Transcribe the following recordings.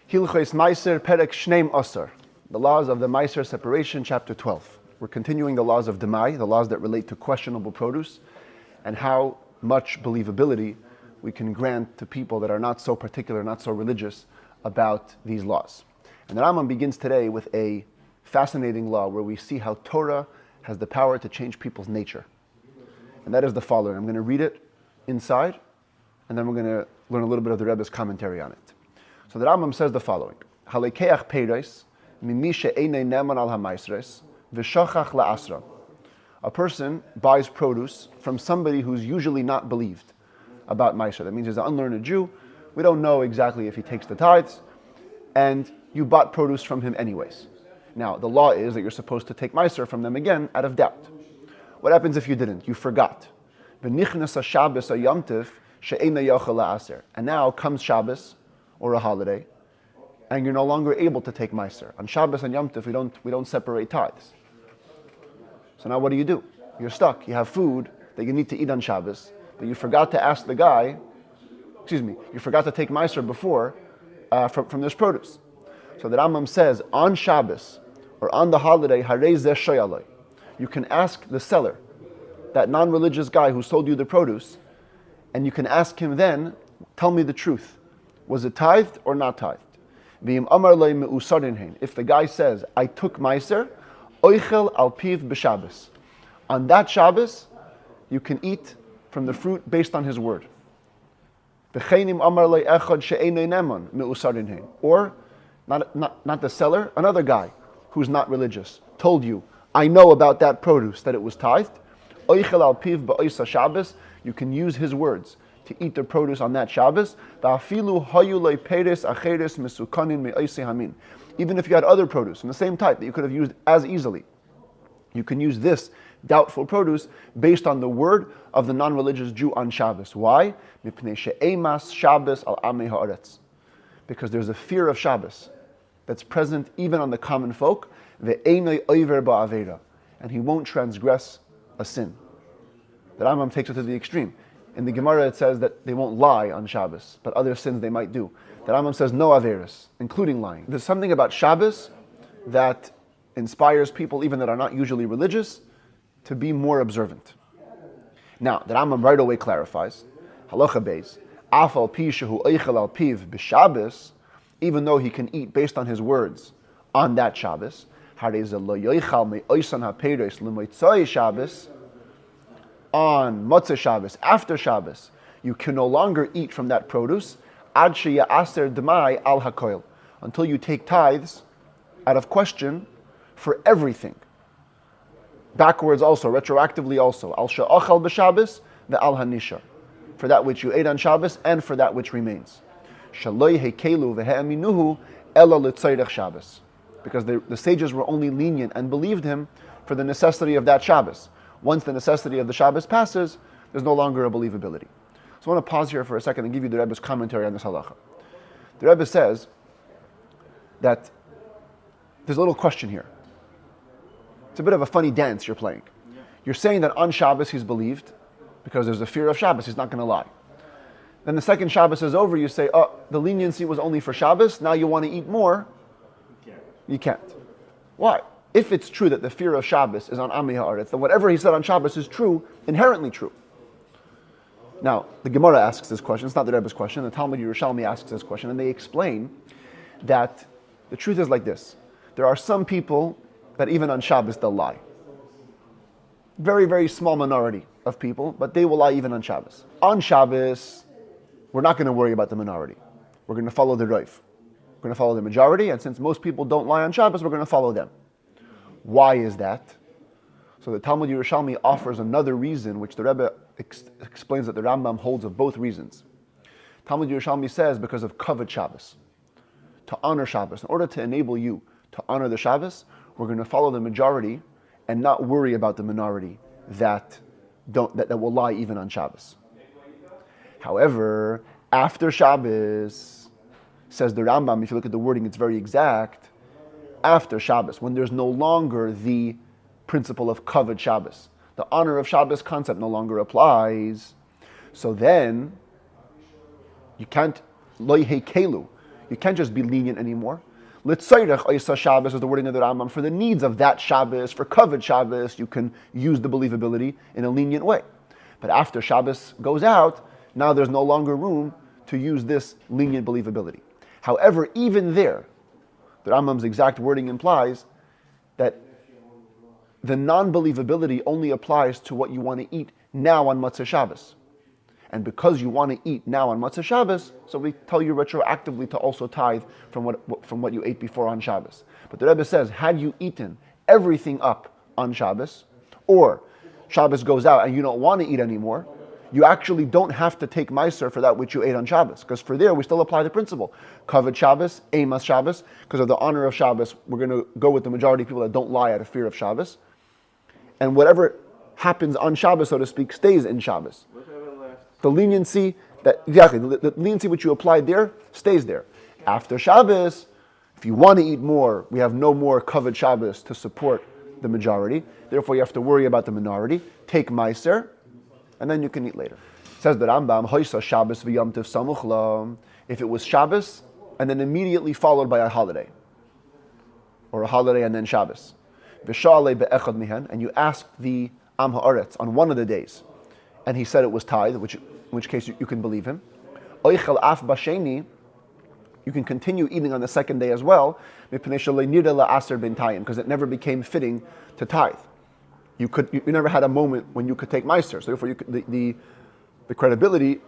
Hilchos Maaser Perek Shneim Asar. The laws of the Maaser separation, chapter 12. We're continuing the laws of Demai, the laws that relate to questionable produce, and how much believability we can grant to people that are not so particular, not so religious about these laws. And the Rambam begins today with a fascinating law where we see how Torah has the power to change people's nature. And that is the following. I'm going to read it inside, and then we're going to learn a little bit of the Rebbe's commentary on it. So the Rambam says the following: Halekeach peiros mimi she'einei neman al hamaisres v'shachach la'asra. A person buys produce from somebody who's usually not believed about Maaser. That means he's an unlearned Jew. We don't know exactly if he takes the tithes, and you bought produce from him anyways. Now, the law is that you're supposed to take Maaser from them again out of doubt. What happens if you didn't? You forgot. V'nichnas Shabbos hayom tov she'einei yochel la'aser. And now comes Shabbos, or a holiday, and you're no longer able to take Maaser. On Shabbos and Yom Tov, we don't separate tithes. So now what do? You're stuck. You have food that you need to eat on Shabbos, but you forgot to ask the guy, you forgot to take Maaser before from this produce. So the Rambam says, on Shabbos, or on the holiday, harei zeh shoyalei, you can ask the seller, that non-religious guy who sold you the produce, and you can ask him then, tell me the truth. Was it tithed or not tithed? If the guy says, I took Maaser, oichel al piv b'Shabbos. On that Shabbos, you can eat from the fruit based on his word. Or, not the seller, another guy who's not religious, told you, I know about that produce, that it was tithed. Oichel al piv b'oisa Shabbos, you can use his words to eat the produce on that Shabbos. Even if you had other produce from the same type that you could have used as easily, you can use this doubtful produce based on the word of the non-religious Jew on Shabbos. Why? Because there's a fear of Shabbos that's present even on the common folk, and he won't transgress a sin. The Rambam takes it to the extreme. In the Gemara it says that they won't lie on Shabbos, but other sins they might do. The Rambam says no averis, including lying. There's something about Shabbos that inspires people, even that are not usually religious, to be more observant. Now, the Rambam right away clarifies, halacha beis, afal pi shehu eichel al piv b'Shabbos, even though he can eat based on his words on that Shabbos, harei ze lo yoichal me'oisan ha'peiros l'moitzoi Shabbos, on Motzei Shabbos, after Shabbos, you can no longer eat from that produce ad she'ya'aser demai al hakoil, until you take tithes out of question for everything. Backwards also, retroactively also. Al she'achal b'Shabbos ve'al hanishar, for that which you ate on Shabbos and for that which remains. Shaloi hekelu ve'he'aminuhu ela l'tzayrech Shabbos, because the sages were only lenient and believed him for the necessity of that Shabbos. Once the necessity of the Shabbos passes, there's no longer a believability. So I want to pause here for a second and give you the Rebbe's commentary on this halacha. The Rebbe says that there's a little question here. It's a bit of a funny dance you're playing. You're saying that on Shabbos he's believed because there's a fear of Shabbos, he's not going to lie. Then the second Shabbos is over, you say, oh, the leniency was only for Shabbos, now you want to eat more. You can't. Why? If it's true that the fear of Shabbos is on Ami Haaretz, then whatever he said on Shabbos is true, inherently true. Now, the Gemara asks this question, it's not the Rebbe's question, the Talmud Yerushalmi asks this question, and they explain that the truth is like this. There are some people that even on Shabbos they'll lie. Very, very small minority of people, but they will lie even on Shabbos. On Shabbos, we're not going to worry about the minority. We're going to follow the Rav. We're going to follow the majority, and since most people don't lie on Shabbos, we're going to follow them. Why is that? So the Talmud Yerushalmi offers another reason, which the Rebbe explains that the Rambam holds of both reasons. Talmud Yerushalmi says because of kavod Shabbos, to honor Shabbos. In order to enable you to honor the Shabbos, we're going to follow the majority and not worry about the minority that will lie even on Shabbos. However, after Shabbos, says the Rambam, if you look at the wording, it's very exact. After Shabbos, when there's no longer the principle of kavod Shabbos, the honor of Shabbos concept no longer applies. So then, you can't loy hekelu. You can't just be lenient anymore. Litzayrech Oisa Shabbos is the wording of the Rambam. For the needs of that Shabbos, for covered Shabbos, you can use the believability in a lenient way. But after Shabbos goes out, now there's no longer room to use this lenient believability. However, even there, the Rambam's exact wording implies that the non-believability only applies to what you want to eat now on Matzah Shabbos. And because you want to eat now on Matzah Shabbos, so we tell you retroactively to also tithe from what you ate before on Shabbos. But the Rebbe says, had you eaten everything up on Shabbos, or Shabbos goes out and you don't want to eat anymore, you actually don't have to take Maaser for that which you ate on Shabbos. Because for there, we still apply the principle. Kavod Shabbos, Eimas Shabbos, because of the honor of Shabbos, we're going to go with the majority of people that don't lie out of fear of Shabbos. And whatever happens on Shabbos, so to speak, stays in Shabbos. The leniency the leniency which you applied there stays there. After Shabbos, if you want to eat more, we have no more covered Shabbos to support the majority. Therefore, you have to worry about the minority. Take Maaser, and then you can eat later. It says the Rambam, Hoisa Shabbos v'Yom Tov samuch lo. If it was Shabbos and then immediately followed by a holiday, or a holiday and then Shabbos, v'sha'alei be'echad mihen, and you asked the Am Ha'aretz on one of the days, and he said it was tithe, in which case you can believe him. Oichel af b'sheni, you can continue eating on the second day as well, because it never became fitting to tithe. You never had a moment when you could take Maaser, so therefore the credibility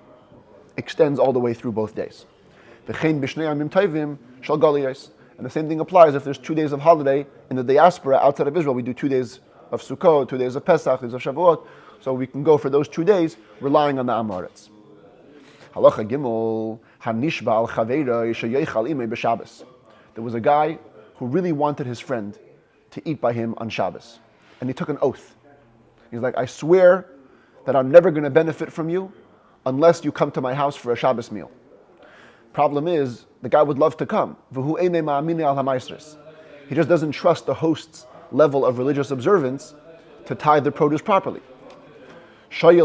extends all the way through both days. And the same thing applies if there's 2 days of holiday in the diaspora outside of Israel. We do 2 days of Sukkot, 2 days of Pesach, 2 days of Shavuot. So we can go for those 2 days relying on the Amoritz. Halacha Gimel, Hanishba al Chaveira Yeshayechal Imei b'Shabbos. There was a guy who really wanted his friend to eat by him on Shabbos. And he took an oath. He's like, I swear that I'm never going to benefit from you unless you come to my house for a Shabbos meal. Problem is, the guy would love to come. He just doesn't trust the host's level of religious observance to tithe the produce properly. So like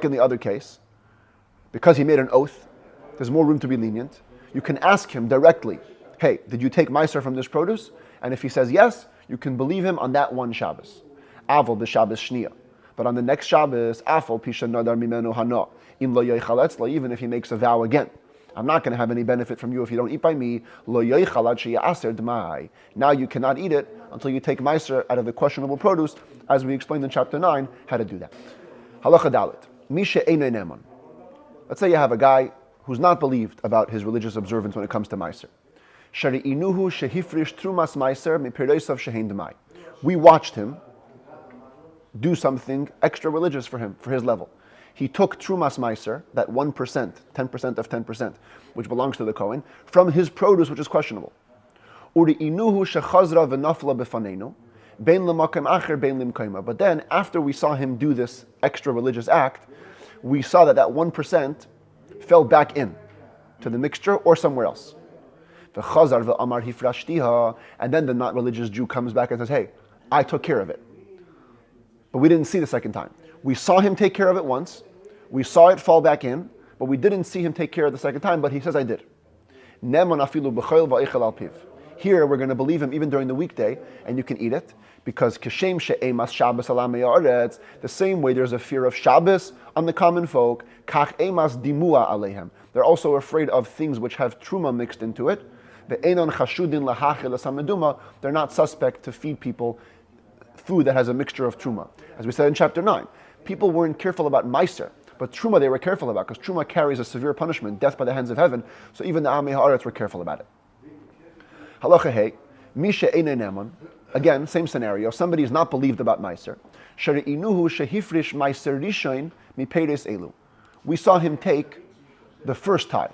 in the other case, because he made an oath, there's more room to be lenient. You can ask him directly, hey, did you take Maaser from this produce? And if he says yes, you can believe him on that one Shabbos. Avol b'Shabbos shniya. But on the next Shabbos, afol pisha nadar mimenu hana. In lo yoichal etzla, even if he makes a vow again. I'm not going to have any benefit from you if you don't eat by me. Lo yoichal ad sheyaser d'mai. Now you cannot eat it until you take Maaser out of the questionable produce, as we explained in chapter 9, how to do that. Halacha dalet. Misha einay neman. Let's say you have a guy who's not believed about his religious observance when it comes to Maaser. Shari inuhu shehifrish trumas Maaser mipirosav shehein d'mai. We watched him do something extra religious for him, for his level. He took Trumas Maaser, that 1%, 10% of 10%, which belongs to the Kohen, from his produce, which is questionable. But then, after we saw him do this extra religious act, we saw that 1% fell back in to the mixture or somewhere else. And then the not religious Jew comes back and says, hey, I took care of it. But we didn't see the second time. We saw him take care of it once. We saw it fall back in, but we didn't see him take care of it the second time, but he says, I did. Here, we're going to believe him even during the weekday, and you can eat it, because Kishem she'emas Shabbos ala me'aretz, the same way there's a fear of Shabbos on the common folk, kach emas dimua alehem. They're also afraid of things which have truma mixed into it. They're not suspect to feed people food that has a mixture of truma. As we said in chapter 9, people weren't careful about Maaser, but truma they were careful about, because truma carries a severe punishment, death by the hands of heaven, so even the Amei Haaretz were careful about it. Halacha hey, Misha einay neman. Again, same scenario. Somebody is not believed about Maaser. Shari'inuhu shehifrish Maaser rishoin miperes elu. We saw him take the first tithe.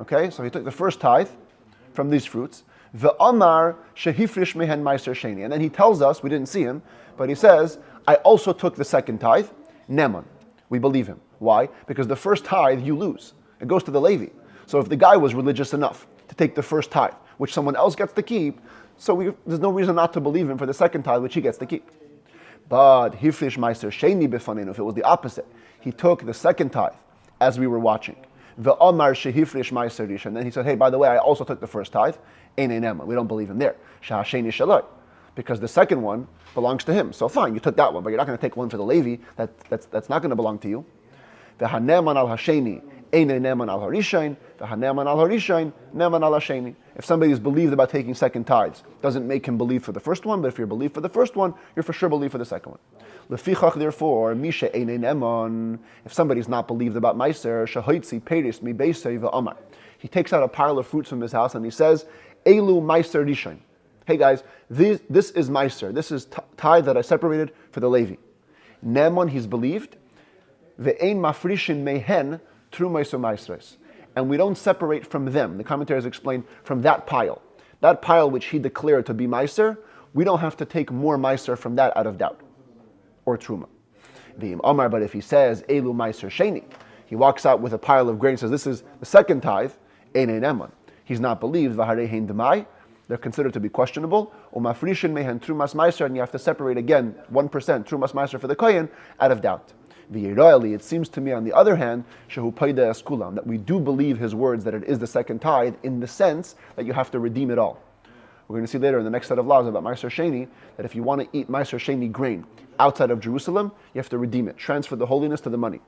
Okay, so he took the first tithe from these fruits. The Amar shehifrish mehen Maaser sheni. And then he tells us, we didn't see him, but he says, I also took the second tithe, neman. We believe him. Why? Because the first tithe you lose. It goes to the Levi. So if the guy was religious enough to take the first tithe, which someone else gets to keep, so there's no reason not to believe him for the second tithe, which he gets to keep. But hifrish Maaser sheni b'fanenu, if it was the opposite, he took the second tithe as we were watching. Ve'amar shehifrish Maaser Rishon. And then he said, hey, by the way, I also took the first tithe. Ein nema. We don't believe him there. Shehasheni shaloi. Because the second one belongs to him. So fine, you took that one, but you're not going to take one for the Levi. That's not going to belong to you. V'haneman al hasheni. Ein neman al harishain. V'haneman al harishain. Neman al hasheni. If somebody is believed about taking second tithes, doesn't make him believe for the first one, but if you're believed for the first one, you're for sure believed for the second one. Lefichach, therefore, misha ein neman. If somebody's not believed about Maaser, shahoitzi peris mi beisei v'amar. He takes out a pile of fruits from his house and he says, Elu Maaser Rishon. Hey guys, this is Maaser. This is tithe that I separated for the Levi. Neman, he's believed. Ve'ein mafrishin mehen trumais u'maisres. And we don't separate from them. The commentaries explain from that pile. That pile which he declared to be Maaser, we don't have to take more Maaser from that out of doubt. Or truma. V'im Omar, but if he says, Elu Maaser Sheni, he walks out with a pile of grain and says, this is the second tithe, Ein Neman. He's not believed, V'harei demai. They're considered to be questionable. Umafrishin mehen trumas Maaser, and you have to separate again 1% trumas Maaser for the kohen out of doubt. V'yiroyali, it seems to me, on the other hand, shehu paida eskulam, that we do believe his words that it is the second tithe in the sense that you have to redeem it all. We're going to see later in the next set of laws about Maaser Sheni that if you want to eat Maaser Sheni grain outside of Jerusalem, you have to redeem it, transfer the holiness to the money,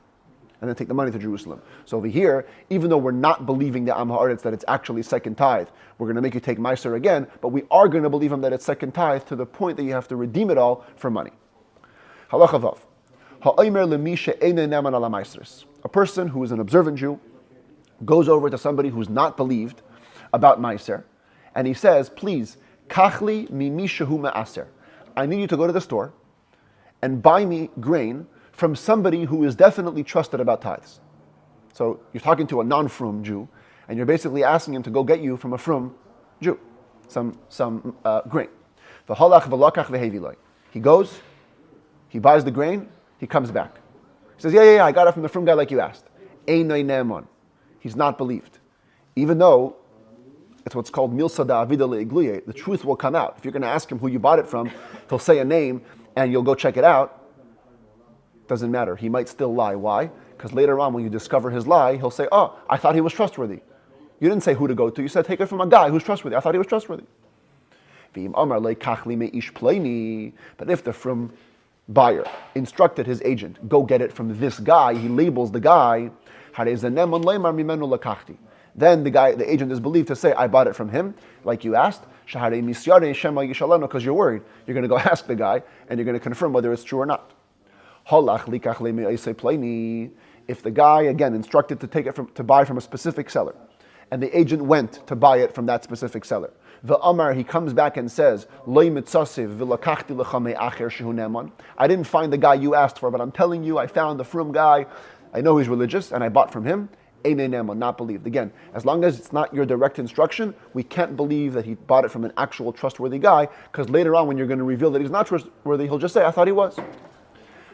and then take the money to Jerusalem. So over here, even though we're not believing the Am Haaretz that it's actually second tithe, we're going to make you take Maaser again, but we are going to believe him that it's second tithe to the point that you have to redeem it all for money. Halacha Vav. A person who is an observant Jew goes over to somebody who's not believed about Maaser, and he says, please, kachli mimi shehu maaser. I need you to go to the store and buy me grain from somebody who is definitely trusted about tithes. So you're talking to a non-frum Jew, and you're basically asking him to go get you from a frum Jew some grain. He goes, he buys the grain, he comes back. He says, yeah, I got it from the frum guy like you asked. Einay ne'eman. He's not believed. Even though it's what's called milsa da'avida le'igluye, the truth will come out. If you're going to ask him who you bought it from, he'll say a name, and you'll go check it out. Doesn't matter. He might still lie. Why? Because later on, when you discover his lie, he'll say, oh, I thought he was trustworthy. You didn't say who to go to. You said, take it from a guy who's trustworthy. I thought he was trustworthy. But if the frum buyer instructed his agent, go get it from this guy, he labels the guy, then the agent is believed to say, I bought it from him, like you asked, because you're worried. You're going to go ask the guy, and you're going to confirm whether it's true or not. If the guy, again, instructed to take it to buy from a specific seller, and the agent went to buy it from that specific seller, the Amar, he comes back and says, I didn't find the guy you asked for, but I'm telling you, I found the frum guy, I know he's religious, and I bought from him. Not believed. Again, as long as it's not your direct instruction, we can't believe that he bought it from an actual trustworthy guy, because later on when you're going to reveal that he's not trustworthy, he'll just say, I thought he was.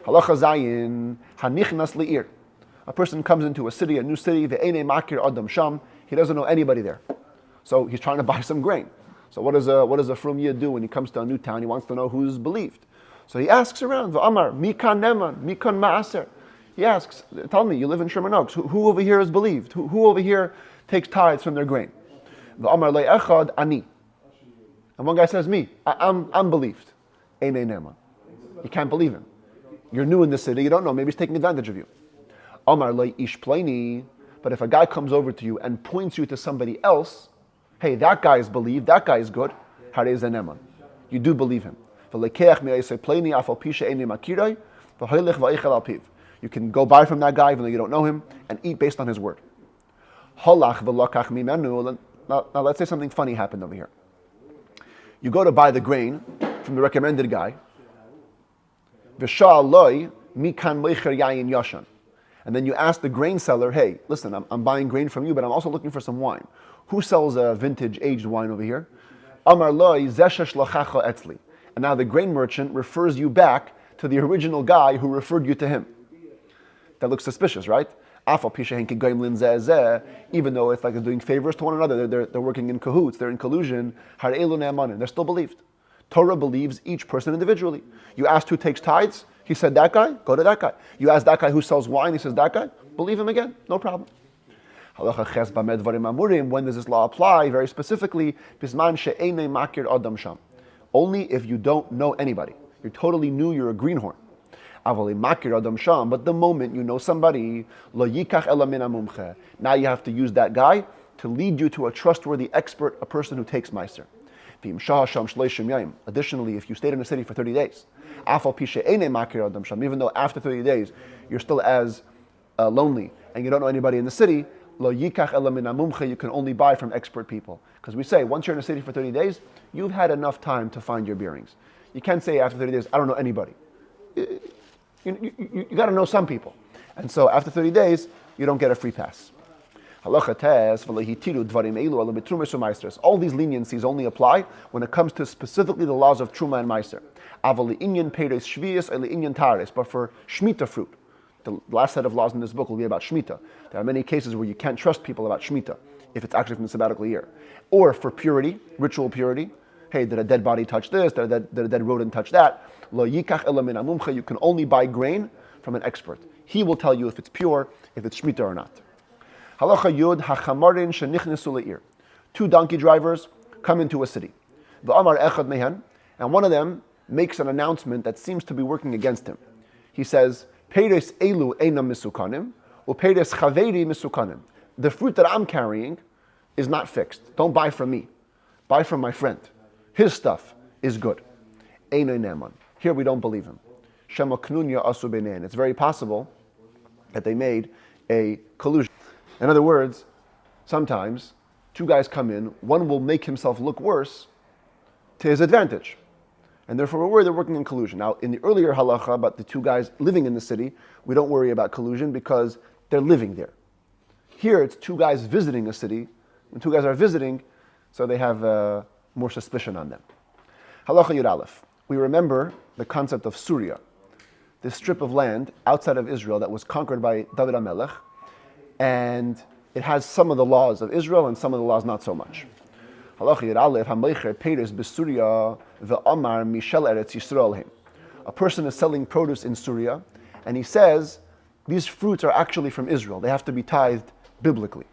Halacha Zayin, hanichnas li'ir. A person comes into a city, a new city, ve'enei makir adam sham. He doesn't know anybody there. So he's trying to buy some grain. So what does a frum yid do when he comes to a new town? He wants to know who's believed. So he asks around, V'amar, mikan neman, mikan maaser. He asks, tell me, you live in Sherman Oaks, who over here is believed? Who over here takes tithes from their grain? V'amar le'echad ani. And one guy says, me, I'm believed. Einei neman. You can't believe him. You're new in the city, you don't know, maybe he's taking advantage of you. Amar le'ish pleini. But if a guy comes over to you and points you to somebody else, hey, that guy is believed, that guy is good, harei ze neman. You do believe him. You can go buy from that guy even though you don't know him and eat based on his word. Now let's say something funny happened over here. You go to buy the grain from the recommended guy. And then you ask the grain seller, hey, listen, I'm buying grain from you, but I'm also looking for some wine. Who sells a vintage aged wine over here? Amar loi zeshesh lachacha etzli. And now the grain merchant refers you back to the original guy who referred you to him. That looks suspicious, right? Even though it's like they're doing favors to one another, they're working in cahoots, they're in collusion, they're still believed. Torah believes each person individually. You asked who takes tithes, he said that guy, go to that guy. You ask that guy who sells wine, he says that guy, believe him again, no problem. Halacha ches bamed dvarim amurim. When does this law apply? Very specifically, bisman she'enei makir adam sham. Only if you don't know anybody. You're totally new. You're a greenhorn. Avali makir adam sham. But the moment you know somebody, lo yikach ela min amumche. Now you have to use that guy to lead you to a trustworthy expert, a person who takes Maaser. Additionally, if you stayed in a city for 30 days, even though after 30 days you're still as lonely and you don't know anybody in the city, you can only buy from expert people. Because we say, once you're in a city for 30 days, you've had enough time to find your bearings. You can't say after 30 days, I don't know anybody. You got to know some people. And so after 30 days, you don't get a free pass. All these leniencies only apply when it comes to specifically the laws of Truma and Maaser. But for Shemitah fruit, the last set of laws in this book will be about Shemitah. There are many cases where you can't trust people about Shemitah, if it's actually from the sabbatical year. Or for purity, ritual purity, hey, did a dead body touch this? Did a dead rodent touch that? You can only buy grain from an expert. He will tell you if it's pure, if it's Shemitah or not. Halacha Yud hachamarin shenichnesu le'ir. 2 donkey drivers come into a city. V'amar echad mehen, and one of them makes an announcement that seems to be working against him. He says, Peiris elu einam misukanim, or peiris chaveri misukanim. The fruit that I'm carrying is not fixed. Don't buy from me. Buy from my friend. His stuff is good. Einay neman. Here we don't believe him. Shema knunya asu beinein. It's very possible that they made a collusion. In other words, sometimes 2 guys come in, one will make himself look worse to his advantage. And therefore we're worried they're working in collusion. Now, in the earlier halacha about the 2 guys living in the city, we don't worry about collusion because they're living there. Here it's 2 guys visiting a city. When 2 guys are visiting, so they have more suspicion on them. Halacha Yud Aleph. We remember the concept of Surya, this strip of land outside of Israel that was conquered by David HaMelech, and it has some of the laws of Israel and some of the laws not so much. A person is selling produce in Syria, and he says, these fruits are actually from Israel. They have to be tithed biblically.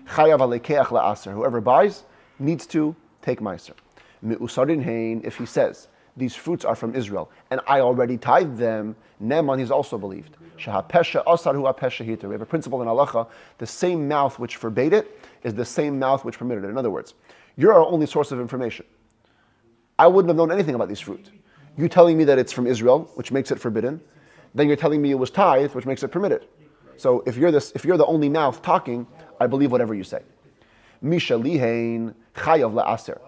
Whoever buys needs to take Maaser. If he says, these fruits are from Israel, and I already tithed them, Neman, he's also believed. We have a principle in halacha, the same mouth which forbade it is the same mouth which permitted it. In other words, you're our only source of information. I wouldn't have known anything about these fruit. You telling me that it's from Israel, which makes it forbidden, then you're telling me it was tithed, which makes it permitted. So if you're the only mouth talking, I believe whatever you say. Misha lihein chayav la'aser.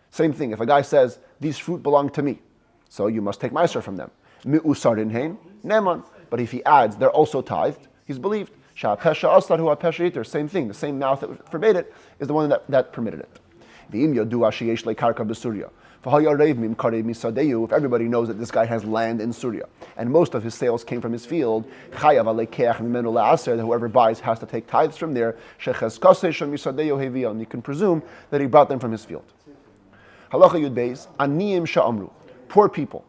Same thing, if a guy says, these fruit belong to me, so you must take Maaser from them. Mi'usarin hein, neman. But if he adds, they're also tithed, he's believed. Sha'apesha aslar hu apesha yiter. Same thing, the same mouth that forbade it is the one that permitted it. V'im yodua sheyesh lekarka b'Surya. If everybody knows that this guy has land in Syria, and most of his sales came from his field, that whoever buys has to take tithes from there, and you can presume that he brought them from his field. Halacha Yud Beis, aniyim sha'amru, poor people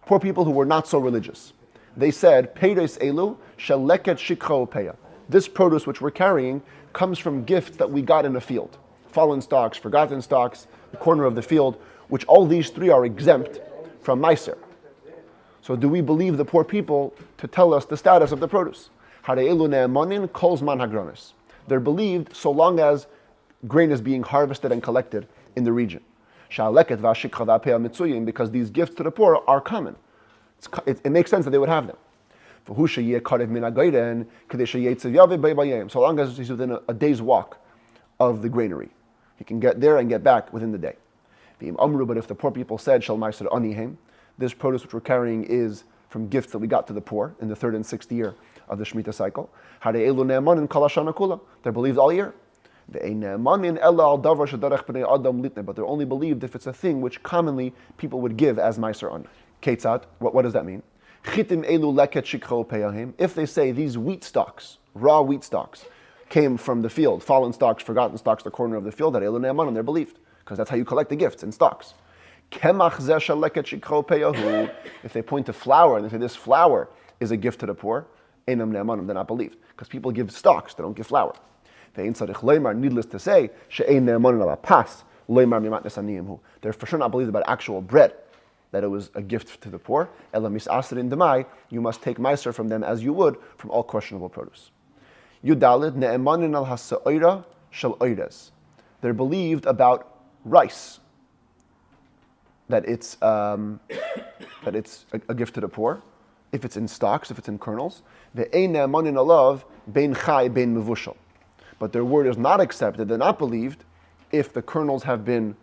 who were not so religious. They said, Peiros elu shaleket shikho peya. This produce which we're carrying comes from gifts that we got in a field. Fallen stalks, forgotten stalks, the corner of the field, which all these 3 are exempt from Maaser. So do we believe the poor people to tell us the status of the produce? They're believed so long as grain is being harvested and collected in the region. Because these gifts to the poor are common. It makes sense that they would have them. So long as he's within a day's walk of the granary, he can get there and get back within the day. But if the poor people said, this produce which we're carrying is from gifts that we got to the poor in the 3rd and 6th year of the Shemitah cycle, they're believed all year. But they're only believed if it's a thing which commonly people would give as Maaser ani. Ketzat, what does that mean? If they say these wheat stalks, raw wheat stalks, came from the field, fallen stalks, forgotten stalks, the corner of the field, they're believed, because that's how you collect the gifts in stalks. If they point to flour and they say this flour is a gift to the poor, they're not believed, because people give stalks, they don't give flour. Needless to say, they're for sure not believed about actual bread, that it was a gift to the poor. You must take Maaser from them as you would from all questionable produce. They're believed about rice, that it's a gift to the poor, if it's in stalks, if it's in kernels. But their word is not accepted, they're not believed if the kernels have been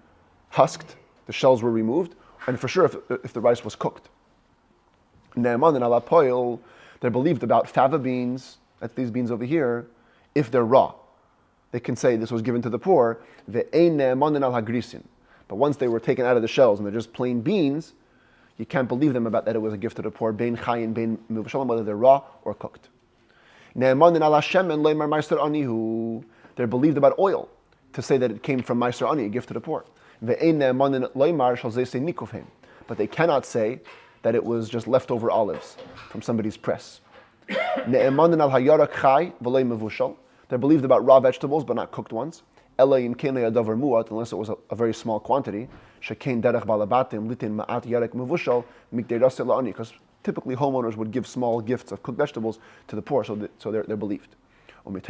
husked, the shells were removed, and for sure if the rice was cooked. They're believed about fava beans, that's these beans over here, if they're raw. They can say this was given to the poor. But once they were taken out of the shells and they're just plain beans, you can't believe them about that it was a gift to the poor, whether they're raw or cooked. They're believed about oil, to say that it came from Maaser Ani, a gift to the poor. But they cannot say that it was just leftover olives from somebody's press. They're believed about raw vegetables, but not cooked ones. Unless it was a very small quantity. Because typically homeowners would give small gifts of cooked vegetables to the poor, so they're believed. The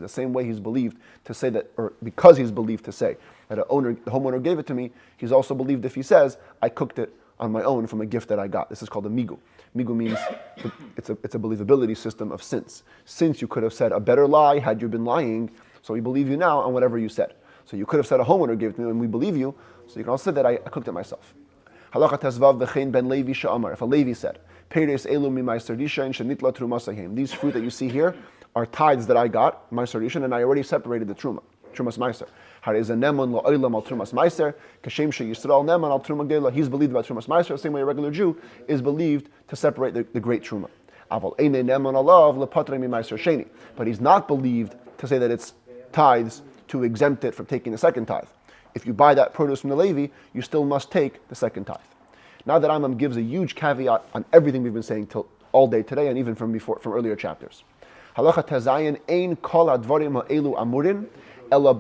same way he's believed to say that, or because he's believed to say that the homeowner gave it to me, he's also believed if he says, I cooked it on my own from a gift that I got. This is called a migu. Migu means it's a believability system of since. Since you could have said a better lie had you been lying, so we believe you now on whatever you said. So you could have said a homeowner gave it to me and we believe you, so you can also say that I cooked it myself. Halacha tezvav v'chein ben Levi she'amar. If a Levi said, Peres elu mi Maaser Rishon shenitla truma sahem. These fruit that you see here are tithes that I got, Maaser Rishon, and I already separated the trumas Maaser. He's believed about Trumas Maaser, the same way a regular Jew is believed to separate the great Truma. But he's not believed to say that it's tithes to exempt it from taking the second tithe. If you buy that produce from the Levi, you still must take the second tithe. Now that Rambam gives a huge caveat on everything we've been saying till all day today, and even from earlier chapters. Halacha Tazayin ein kol advarim ha'elu amurin. All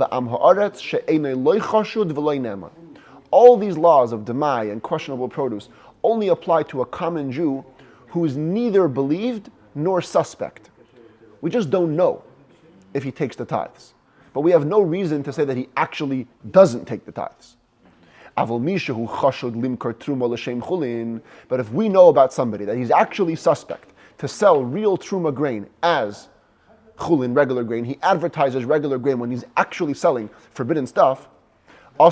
these laws of demai and questionable produce only apply to a common Jew who is neither believed nor suspect. We just don't know if he takes the tithes. But we have no reason to say that he actually doesn't take the tithes. But if we know about somebody that he's actually suspect to sell real truma grain as chulin, regular grain, he advertises regular grain when he's actually selling forbidden stuff. You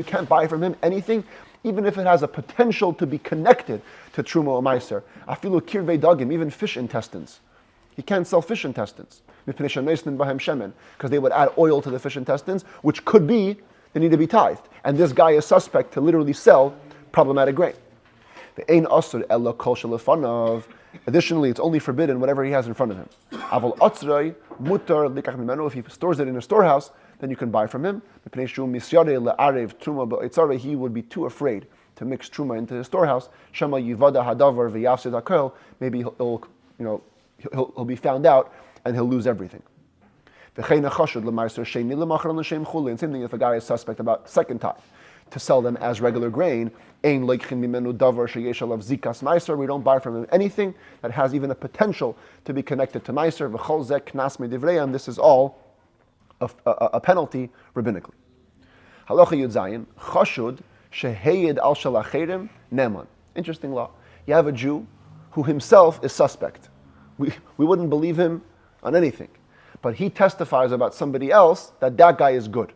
can't buy from him anything, even if it has a potential to be connected to truma or maaser. Afilu kirvei dagim, even fish intestines. He can't sell fish intestines because they would add oil to the fish intestines, which could be they need to be tithed. And this guy is suspect to literally sell problematic grain. Additionally, it's only forbidden whatever he has in front of him. If he stores it in a storehouse, then you can buy from him. He would be too afraid to mix truma into his storehouse. Maybe he'll be found out and he'll lose everything. And same thing if a guy is suspect about second tithe, to sell them as regular grain. We don't buy from him anything that has even a potential to be connected to Maaser. This is all a penalty rabbinically. Halacha Yud Zayin, Chashud sheheyed al shalacherim neman. Interesting law. You have a Jew who himself is suspect. We wouldn't believe him on anything. But he testifies about somebody else that guy is good.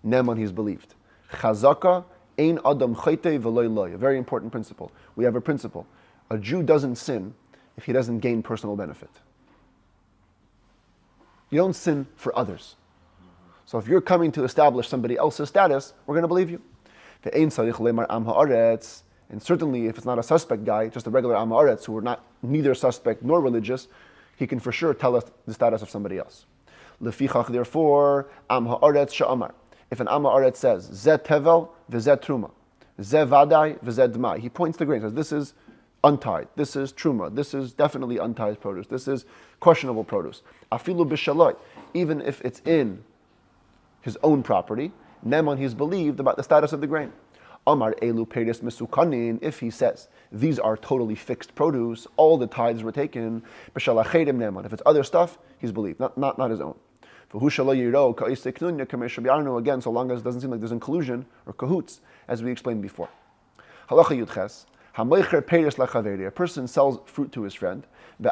Neman, he's believed. Chazaka ein adam chayte v'loy loy. A very important principle. We have a principle. A Jew doesn't sin if he doesn't gain personal benefit. You don't sin for others. So if you're coming to establish somebody else's status, we're going to believe you. And certainly if it's not a suspect guy, just a regular Am Haaretz who are not neither suspect nor religious, he can for sure tell us the status of somebody else. Lefichach, therefore, Am Haaretz she'amar. If an Am Haaretz says, Zeh tevel v'zeh truma, Zeh vadai v'zeh dmai, he points the grain, says, this is untied. This is truma. This is definitely untied produce. This is questionable produce. Afilu b'shaloi, even if it's in his own property, neman, he's believed about the status of the grain. Amar elu peris mesukanin, if he says these are totally fixed produce, all the tithes were taken, b'shalachedim neman. If it's other stuff, he's believed, not his own. Again, so long as it doesn't seem like there's in collusion or cahoots, as we explained before. Halacha yudches. A person sells fruit to his friend, and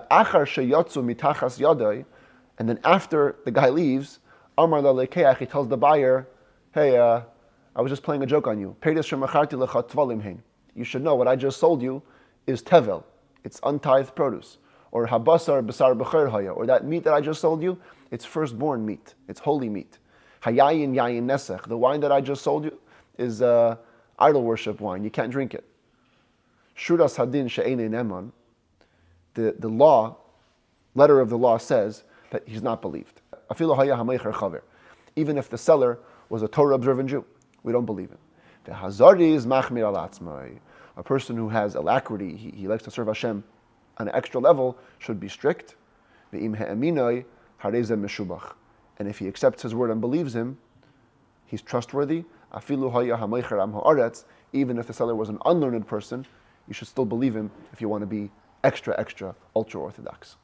then after the guy leaves, he tells the buyer, hey, I was just playing a joke on you. You should know what I just sold you is tevel. It's untithed produce. Or habasar basar b'cher haya. Or that meat that I just sold you, it's firstborn meat. It's holy meat. Hayayin yayin nesech. The wine that I just sold you is idol worship wine. You can't drink it. Shuras hadin she'enei neman. The law, letter of the law says that he's not believed. Afilu haya hamaycher chaver. Even if the seller was a Torah observant Jew, we don't believe him. The hazari is machmir al atzmai. A person who has alacrity, he likes to serve Hashem on an extra level, should be strict. Ve'im he'eminoi harezeh meshubach. And if he accepts his word and believes him, he's trustworthy. Afilu haya hamaycher am ha'aretz. Even if the seller was an unlearned person, you should still believe him if you want to be extra, ultra orthodox.